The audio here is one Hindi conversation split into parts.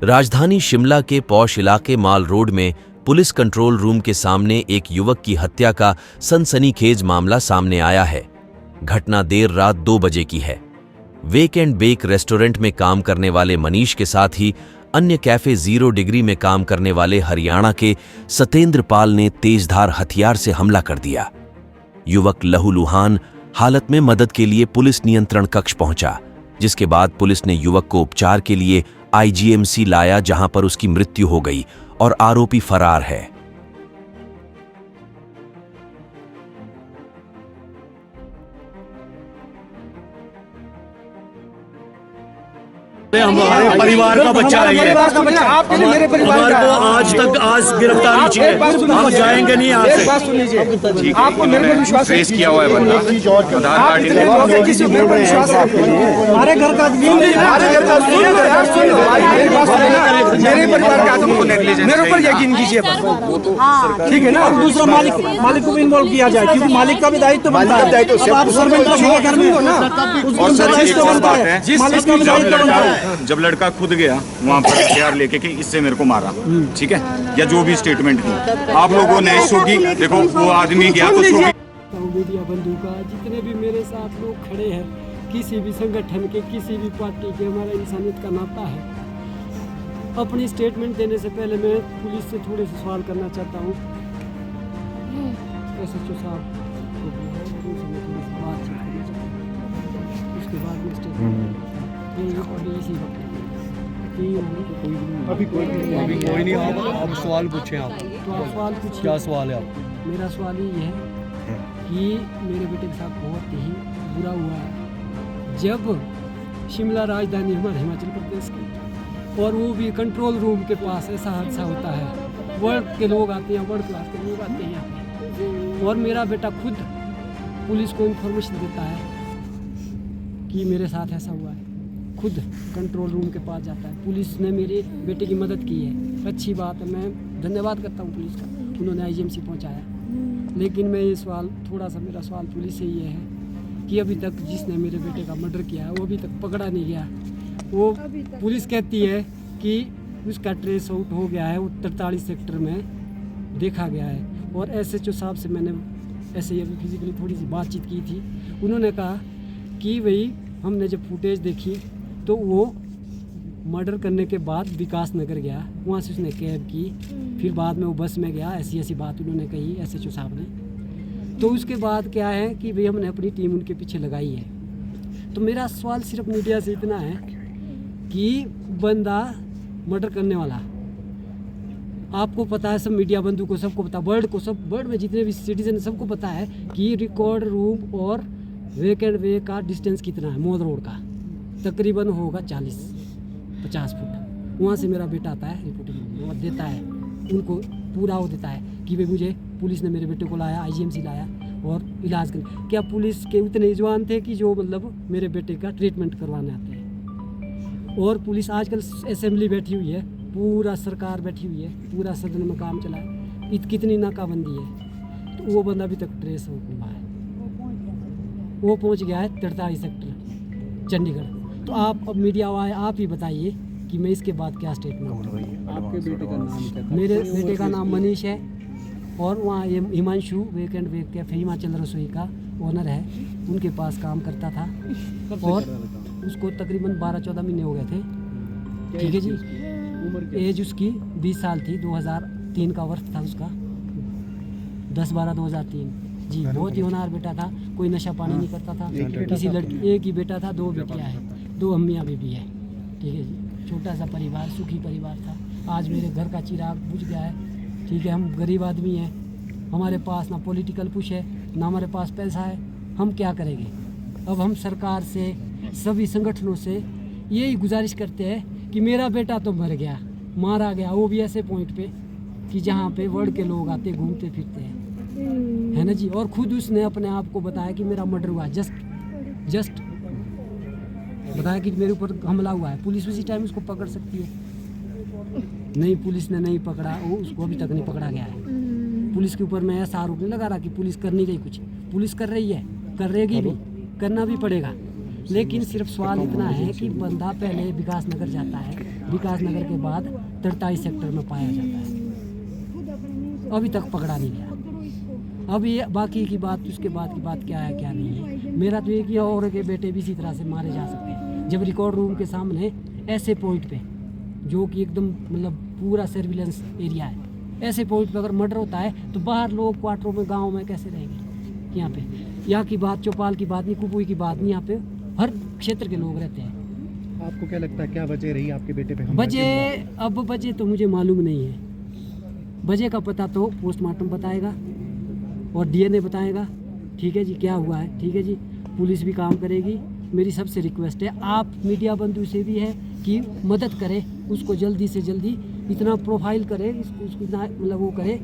राजधानी शिमला के पॉश इलाके माल रोड में पुलिस कंट्रोल रूम के सामने एक युवक की हत्या का सनसनीखेज मामला सामने आया है। घटना देर रात 2 बजे की है। वेक एंड बेक रेस्टोरेंट में काम करने वाले मनीष के साथ ही अन्य कैफे 0 डिग्री में काम करने वाले हरियाणा के सतेंद्र पाल ने तेजधार हथियार से हमला कर दिया। युवक लहूलुहान हालत में मदद के लिए पुलिस नियंत्रण कक्ष पहुंचा, जिसके बाद पुलिस ने युवक को उपचार के लिए आईजीएमसी लाया, जहां पर उसकी मृत्यु हो गई और आरोपी फरार है। हमारे परिवार का बच्चा है ये। हमारे को आज गिरफ्तारी चाहिए। हम जाएंगे नहीं यहाँ से। आपको मेरे पर विश्वास है? किया हुआ है बंदा। हमारे घर का मेरे परिवार का मेरे ऊपर यकीन कीजिए, ठीक है ना। दूसरा मालिक को भी इन्वॉल्व किया जाए, क्योंकि मालिक का भी दायित्व बनता है। आप सर्वेंट का कर्मी हो ना, उसका दायित्व बनता है, मालिक का भी दायित्व बनता है। जब लड़का खुद गया वहाँ पर हथियार लेके कि इससे मेरे को मारा, ठीक है, या जो भी स्टेटमेंट की आप लोगों ने सोगी, देखो वो आदमी गया तो सोगी। मीडिया बंधु का जितने भी मेरे साथ लोग खड़े हैं, किसी भी संगठन के, किसी भी पार्टी के, हमारा इंसानियत का नाता है। अपनी स्टेटमेंट देने से पहले मैं पुलिस से थोड़े से सवाल करना चाहता हूँ। एसएचओ साहब उसके बाद में स्टेटमेंट अभी कोई नहीं। आप सवाल पूछें। आप तो आप सवाल पूछिए। क्या सवाल है आप? मेरा सवाल ये है कि मेरे बेटे के साथ बहुत ही बुरा हुआ है। जब शिमला राजधानी हमारे हिमाचल प्रदेश की, और वो भी कंट्रोल रूम के पास ऐसा हादसा होता है, वर्ल्ड के लोग आते हैं, वर्ल्ड क्लास के लोग आते हैं यहाँ पे, और मेरा बेटा खुद पुलिस को इन्फॉर्मेशन देता है कि मेरे साथ ऐसा हुआ है। खुद कंट्रोल रूम के पास जाता है। पुलिस ने मेरे बेटे की मदद की है, अच्छी बात है, मैं धन्यवाद करता हूँ पुलिस का, उन्होंने आईजीएमसी पहुँचाया। लेकिन मैं ये सवाल, थोड़ा सा मेरा सवाल पुलिस से ये है कि अभी तक जिसने मेरे बेटे का मर्डर किया है वो अभी तक पकड़ा नहीं गया। वो पुलिस कहती है कि उसका ट्रेस आउट हो गया है, वो 43 सेक्टर में देखा गया है। और एसएचओ साहब से मैंने ऐसे ही अभी फिजिकली थोड़ी सी बातचीत की थी। उन्होंने कहा कि भाई हमने जब फुटेज देखी तो वो मर्डर करने के बाद विकास नगर गया, वहाँ से उसने कैब की, फिर बाद में वो बस में गया, ऐसी बात उन्होंने कही एसएचओ साहब ने। तो उसके बाद क्या है कि भाई हमने अपनी टीम उनके पीछे लगाई है। तो मेरा सवाल सिर्फ मीडिया से इतना है कि बंदा मर्डर करने वाला, आपको पता है, सब मीडिया बंधु को सबको पता, वर्ल्ड में जितने भी सिटीजन सबको पता है कि रिकॉर्ड रूम और वेक एंड वे का डिस्टेंस कितना है। मॉल रोड का तकरीबन होगा 40-50 फुट। वहाँ से मेरा बेटा आता है, रिपोर्टिंग देता है, उनको पूरा वो देता है कि भाई मुझे पुलिस ने मेरे बेटे को लाया, आईजीएमसी लाया और इलाज कर। क्या पुलिस के उतने जवान थे कि जो मतलब मेरे बेटे का ट्रीटमेंट करवाने आते हैं? और पुलिस आजकल असेंबली बैठी हुई है, पूरा सरकार बैठी हुई है, पूरा सदन में काम चला है, कितनी नाकाबंदी है, तो वो बंदा अभी तक ट्रेस हो हुआ है। वो पहुँच गया है 43 सेक्टर चंडीगढ़। तो आप अब मीडिया वाले आप ही बताइए कि मैं इसके बाद क्या स्टेटमेंट दूँ। आपके बेटे का नाम क्या था? मेरे बेटे का नाम मनीष है, और वहाँ ये हिमांशु वेक एंड वेक कैफे हिमाचल रसोई का ओनर है, उनके पास काम करता था। और उसको तकरीबन 12-14 महीने हो गए थे, ठीक है जी। एज उसकी 20 साल थी, 2003 का वर्ष था उसका, 10/12/2003 जी। बहुत ही होनहार बेटा था, कोई नशा पानी नहीं करता था, किसी लड़की, एक ही बेटा था, 2 बेटियाँ हैं, 2 अम्मियाँ बीबी है, ठीक है जी। छोटा सा परिवार, सुखी परिवार था। आज मेरे घर का चिराग बुझ गया है, ठीक है। हम गरीब आदमी हैं, हमारे पास ना पॉलिटिकल पुश है, ना हमारे पास पैसा है, हम क्या करेंगे? अब हम सरकार से, सभी संगठनों से यही गुजारिश करते हैं कि मेरा बेटा तो मर गया, मारा गया, वो भी ऐसे पॉइंट पे कि जहाँ पे वर्ल्ड के लोग आते घूमते फिरते हैं, है ना जी। और खुद उसने अपने आप को बताया कि मेरा मर्डर हुआ, जस्ट बताया कि मेरे ऊपर हमला हुआ है। पुलिस उसी टाइम उसको पकड़ सकती है, नहीं, पुलिस ने नहीं पकड़ा, वो उसको अभी तक नहीं पकड़ा गया है। पुलिस के ऊपर मैं ऐसा आरोप नहीं लगा रहा कि पुलिस कर नहीं रही कुछ, पुलिस कर रही है, कर रहेगी भी, करना भी पड़ेगा। लेकिन सिर्फ सवाल इतना है कि बंदा पहले विकास नगर जाता है, विकास नगर के बाद 43 सेक्टर में पाया जाता है, अभी तक पकड़ा नहीं गया। अब ये बाकी की बात, उसके बाद की बात क्या है क्या नहीं है। मेरा तो एक ही और के बेटे भी इसी तरह से मारे जा सकते हैं जब रिकॉर्ड रूम के सामने ऐसे पॉइंट पे, जो कि एकदम मतलब पूरा सर्विलेंस एरिया है, ऐसे पॉइंट पे अगर मर्डर होता है तो बाहर लोग क्वार्टरों में, गाँव में कैसे रहेंगे। यहाँ की बात, चौपाल की बात नहीं, कुपुई की बात नहीं, यहाँ पे हर क्षेत्र के लोग रहते हैं। आपको क्या लगता है क्या वजह रही आपके बेटे पे हमला? वजह तो मुझे मालूम नहीं है। वजह का पता तो पोस्टमार्टम बताएगा और डीएनए बताएगा। ठीक है जी, क्या हुआ है, ठीक है जी, पुलिस भी काम करेगी। मेरी सबसे रिक्वेस्ट है, आप मीडिया बंधु से भी है कि मदद करें, उसको जल्दी से जल्दी इतना प्रोफाइल करे, उसको इतना मतलब वो करे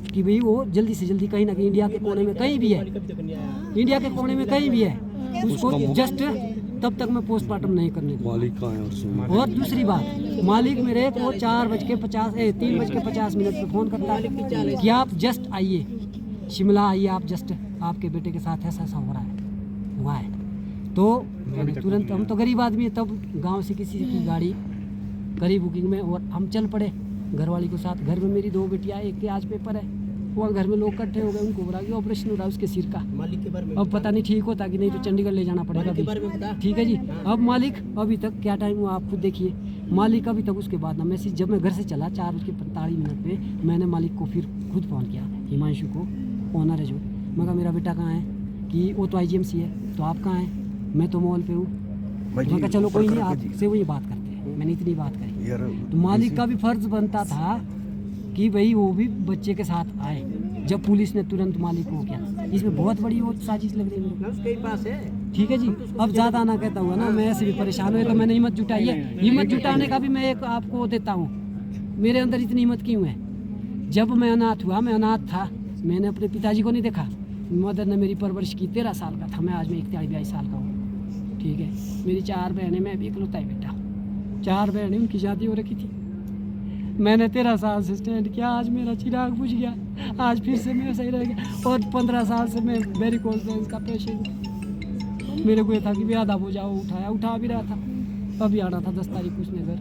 कि भाई वो जल्दी से जल्दी कहीं ना कहीं इंडिया के कोने में कहीं भी है, इंडिया के कोने में कहीं भी है, उसको जस्ट तब तक मैं पोस्टमार्टम नहीं करने दूँगा। और दूसरी बात, मालिक मेरे को 3:50 पे फ़ोन करता है कि आप जस्ट आइए, शिमला आइए, आप जस्ट, आपके बेटे के साथ ऐसा ऐसा हो रहा है, हुआ है। तो मैंने तुरंत, हम तो गरीब आदमी है, तब गांव से किसी की गाड़ी करी बुकिंग में और हम चल पड़े घरवाली के साथ। घर में मेरी 2 बेटियाँ, एक के आज पेपर है, वो घर में लोग इकट्ठे हो गए, उनको बोला कि ऑपरेशन हो रहा है उसके सिर का। मालिक के बारे में अब पता नहीं ठीक होता कि नहीं, तो चंडीगढ़ ले जाना पड़ेगा। ठीक है जी। अब मालिक अभी तक क्या टाइम हुआ आप खुद देखिए, मालिक अभी तक उसके बाद ना मैसेज, जब मैं घर से चला 4:45 पे मैंने मालिक को फिर खुद फ़ोन किया, हिमांशु को, ओनर है जो, मैं कहा मेरा बेटा कहाँ है, कि वो तो IGMC है, तो आप कहाँ हैं, मैं तो मॉल पे हूँ। मैं कहा चलो कोई नहीं, आपसे वही बात करते हैं। मैंने इतनी बात करी तो मालिक का भी फर्ज बनता था कि भाई वो भी बच्चे के साथ आए, जब पुलिस ने तुरंत मालिक को किया। इसमें बहुत बड़ी वो साजिश लग रही है मेरे को। ठीक है जी। अब ज़्यादा ना कहता हुआ ना, मैं ऐसे भी परेशान हुए तो मैंने हिम्मत जुटाई है। हिम्मत जुटाने का भी मैं एक आपको देता हूँ, मेरे अंदर इतनी हिम्मत क्यों है। जब मैं अनाथ हुआ, मैं अनाथ था, मैंने अपने पिताजी को नहीं देखा, मदर ने मेरी परवरिश की, 13 साल का था मैं, आज मैं 41-42 साल का हूँ। ठीक है, मेरी 4 बहनें, मैं भी इकलौता ही बेटा, 4 बहनें, उनकी शादी हो रखी थी। मैंने 13 साल से स्टैंड किया, आज मेरा चिराग बुझ गया, आज फिर से मैं सही रह गया। और 15 साल से मैं वेरिकोज वेन्स का पेशेंट हूँ। मेरे को ये था कि बेआदा हो जाओ, उठा भी रहा था। अभी आना था 10 तारीख को उसने घर,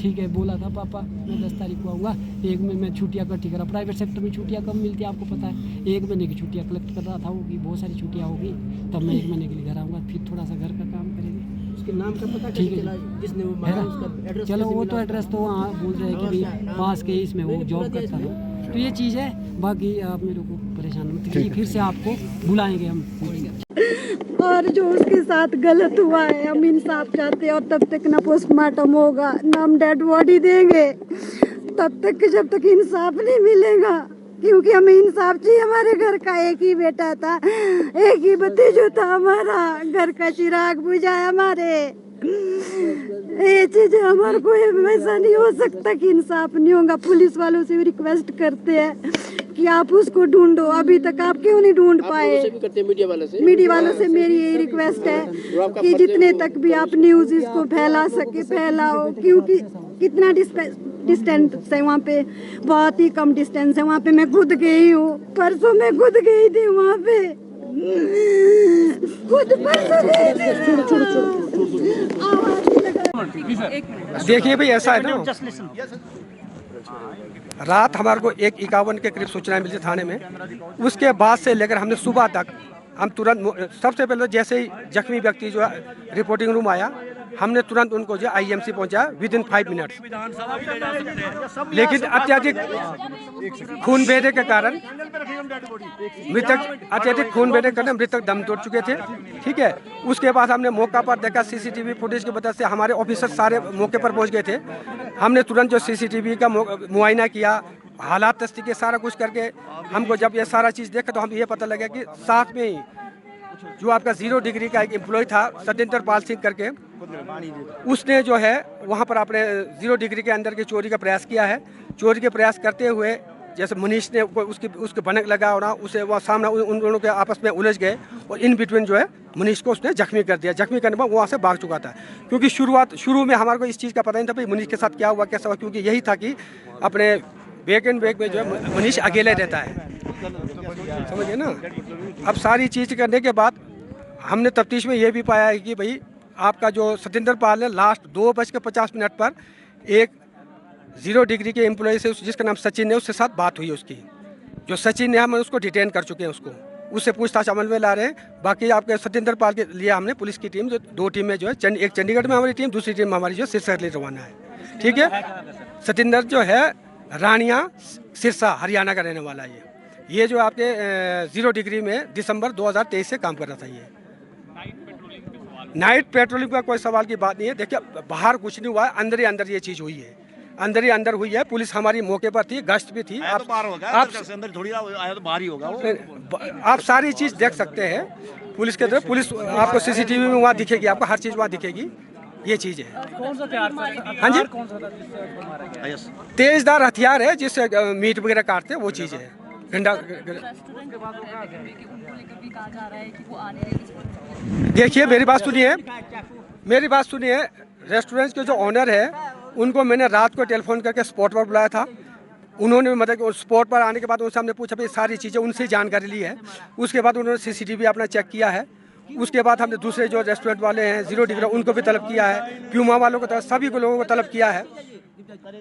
ठीक है, बोला था पापा मैं 10 तारीख को आऊँगा। एक में मैं छुट्टियाँ इकट्ठी करा, प्राइवेट सेक्टर में छुट्टियाँ कम मिलती है आपको पता है, 1 महीने की छुट्टियाँ कलेक्ट कर रहा था, वो कि बहुत सारी छुट्टियाँ होगी, तब मैं 1 महीने के लिए घर आऊँगा, फिर थोड़ा सा घर का काम करेंगे। उसके नाम का पता ठीक है, जिसने वो मारा उसका एड्रेस, चलो वो तो एड्रेस तो वहाँ बोल रहे हैं कि भाई पास के इसमें वो जॉब करता है, तो ये चीज़ है। बाकी आप मेरे को परेशान मत कीजिए, फिर से आपको बुलाएंगे हम। और जो उसके साथ गलत हुआ है, हम इंसाफ चाहते हैं, और तब तक ना पोस्टमार्टम होगा ना हम डेड बॉडी देंगे, तब तक जब तक इंसाफ नहीं मिलेगा, क्योंकि हमें इंसाफ चाहिए। हमारे घर का एक ही बेटा था, एक ही भतीजो था, हमारा घर का चिराग बुझा है हमारे। ये चीज हमारे को वैसा नहीं हो सकता कि इंसाफ नहीं होगा। पुलिस वालों से भी रिक्वेस्ट करते हैं कि आप उसको ढूंढो, अभी तक आप क्यों नहीं ढूंढ पाए। मीडिया वालों से मेरी यही रिक्वेस्ट है कि जितने तक भी आप न्यूज इसको फैला सके फैलाओ, क्योंकि कितना डिस्टेंस है वहाँ पे, बहुत ही कम डिस्टेंस है वहाँ पे। मैं खुद गई हूँ, परसों मैं खुद गई थी वहाँ पे, खुद परसों गई थी। देखिए भाई, ऐसा है ना, रात हमारे को 1:51 के करीब सूचना मिली थाने में। उसके बाद से लेकर हमने सुबह तक हम तुरंत, सबसे पहले जैसे ही जख्मी व्यक्ति जो है रिपोर्टिंग रूम आया, हमने तुरंत उनको जो IMC पहुंचाया विदिन 5 मिनट्स। लेकिन अत्यधिक खून बहने के कारण मृतक दम तोड़ चुके थे। ठीक है, उसके बाद हमने मौका पर देखा, CCTV फुटेज की वजह से हमारे ऑफिसर सारे मौके पर पहुंच गए थे। हमने तुरंत जो CCTV का मुआयना किया, हालात तस्दीक के सारा कुछ करके हमको जब ये सारा चीज़ देखा तो हम ये पता लगा कि साथ में ही जो आपका 0 डिग्री का एक एम्प्लॉय था सत्येंद्र पाल सिंह करके, उसने जो है वहाँ पर अपने 0 डिग्री के अंदर की चोरी का प्रयास किया है। चोरी के प्रयास करते हुए जैसे मनीष ने उसके भनक लगा और उसे वह सामना, उन दोनों के आपस में उलझ गए और इन बिटवीन जो है मनीष को उसने जख्मी कर दिया। जख्मी करने पर वो वहाँ से भाग चुका था, क्योंकि शुरू में हमारे को इस चीज़ का पता नहीं था भाई मनीष के साथ क्या हुआ कैसा हुआ, क्योंकि यही था कि अपने बैक एंड बैक में जो है मनीष अकेले रहता है, समझिए ना। अब सारी चीज़ करने के बाद हमने तफ्तीश में ये भी पाया है कि भाई आपका जो सतिंदर पाल है लास्ट 2:50 पर एक 0 डिग्री के एम्प्लॉय से जिसका नाम सचिन है उसके साथ बात हुई उसकी। जो सचिन है हम उसको डिटेन कर चुके हैं, उससे पूछताछ अमल में ला रहे हैं। बाकी आपके सतिंदर पाल के लिए हमने पुलिस की टीम जो 2 टीमें जो है एक चंडीगढ़ में हमारी टीम, दूसरी टीम हमारी जो सिरसा के लिए रवाना है। ठीक है, सतिंदर जो है रानिया सिरसा हरियाणा का रहने वाला है। ये जो आपके 0 डिग्री में दिसंबर 2023 से काम कर रहा था। ये नाइट पेट्रोलिंग का कोई सवाल की बात नहीं है। देखिए बाहर कुछ नहीं हुआ है, अंदर ही अंदर ये चीज़ हुई है, अंदर ही अंदर हुई है। पुलिस हमारी मौके पर थी, गश्त भी थी। आप अंदर थोड़ी आया तो बाहर ही होगा वो। आप सारी चीज़ देख सकते हैं पुलिस के तरफ। पुलिस आपको सीसीटीवी में वहाँ दिखेगी, आपको हर चीज़ वहाँ दिखेगी। ये चीज़ है। हाँ जी, तेजदार हथियार है जिससे मीट वगैरह काटते हैं, वो चीज़ है। घंटा देखिए मेरी बात सुनिए, रेस्टोरेंट के जो ऑनर है उनको मैंने रात को टेलीफोन करके स्पॉट पर बुलाया था। उन्होंने मतलब स्पॉट पर आने के बाद उनसे हमने पूछा भाई सारी चीज़ें, उनसे जानकारी ली है। उसके बाद उन्होंने सीसीटीवी अपना चेक किया है। उसके बाद हमने दूसरे जो रेस्टोरेंट वाले हैं 0 डिग्री उनको भी तलब किया है, प्यूमा वालों को सभी को लोगों को तलब किया है।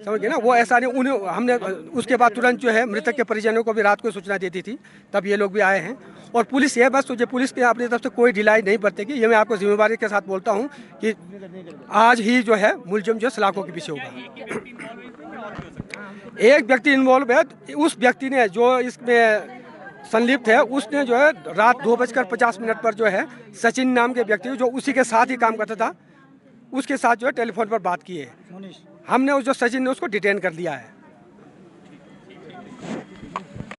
समझ गए ना, वो ऐसा नहीं। उन्हें हमने उसके बाद तुरंत जो है मृतक के परिजनों को भी रात को सूचना दे दी थी, तब ये लोग भी आए हैं। और पुलिस ये बस तुझे पुलिस के अपनी तरफ से कोई ढिलाई नहीं बरतेगी, ये मैं आपको जिम्मेदारी के साथ बोलता हूँ कि आज ही जो है मुलजिम जो सलाखों के पीछे होगा। एक व्यक्ति इन्वॉल्व है, उस व्यक्ति ने जो इसमें संलिप्त है उसने जो है रात 2:50 पर जो है सचिन नाम के व्यक्ति जो उसी के साथ ही काम करता था उसके साथ जो है टेलीफोन पर बात की है। हमने उस जो सचिन ने उसको डिटेन कर लिया है।